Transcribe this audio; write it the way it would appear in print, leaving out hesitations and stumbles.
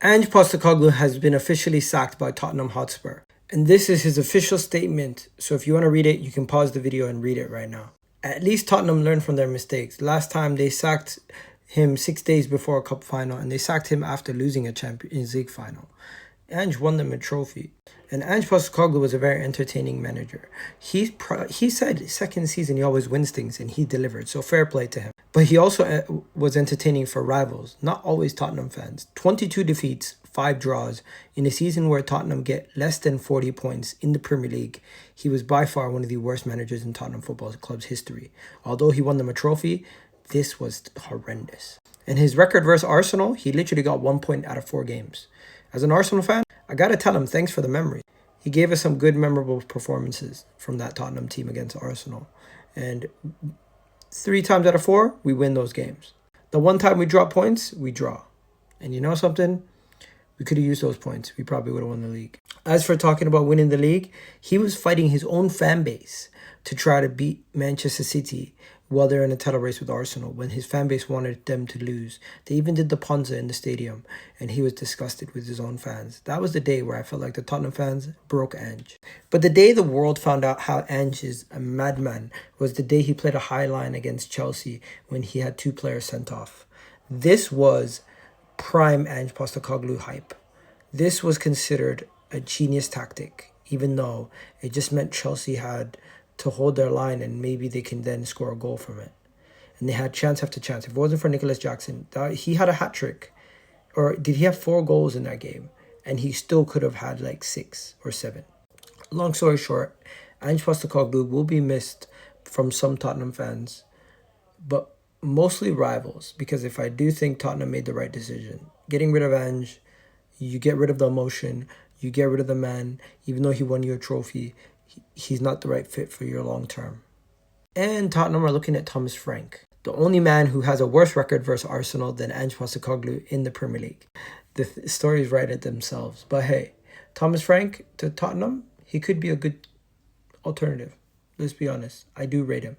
Ange Postecoglou has been officially sacked by Tottenham Hotspur. And this is his official statement, so if you want to read it, you can pause the video and read it right now. At least Tottenham learned from their mistakes. Last time they sacked him 6 days before a cup final, and they sacked him after losing a Champions League final. Ange won them a trophy. And Ange Postecoglou was a very entertaining manager. He said second season he always wins things, and he delivered, so fair play to him. But he also was entertaining for rivals, not always Tottenham fans. 22 defeats, 5 draws. In a season where Tottenham get less than 40 points in the Premier League, he was by far one of the worst managers in Tottenham Football Club's history. Although he won them a trophy, this was horrendous. And his record versus Arsenal, he literally got 1 point out of 4 games. As an Arsenal fan, I gotta tell him thanks for the memory. He gave us some good, memorable performances from that Tottenham team against Arsenal. And 3 times out of 4, we win those games. The one time we drop points, we draw. And you know something? We could have used those points. We probably would have won the league. As for talking about winning the league, he was fighting his own fan base to try to beat Manchester City while they're in a title race with Arsenal when his fan base wanted them to lose. They even did the Ponza in the stadium, and he was disgusted with his own fans. That was the day where I felt like the Tottenham fans broke Ange. But the day the world found out how Ange is a madman was the day he played a high line against Chelsea when he had 2 players sent off. This was prime Ange Postecoglou hype. This was considered a genius tactic, even though it just meant Chelsea had to hold their line and maybe they can then score a goal from it. And they had chance after chance. If it wasn't for Nicholas Jackson, he had a hat trick. Or did he have 4 goals in that game? And he still could have had like 6 or 7. Long story short, Ange Postecoglou will be missed from some Tottenham fans, but mostly rivals, because if I do think Tottenham made the right decision. Getting rid of Ange, you get rid of the emotion, you get rid of the man, even though he won you a trophy, he's not the right fit for your long term. And Tottenham are looking at Thomas Frank, the only man who has a worse record versus Arsenal than Ange Postecoglou in the Premier League. The stories write it themselves. But hey, Thomas Frank to Tottenham, he could be a good alternative. Let's be honest. I do rate him.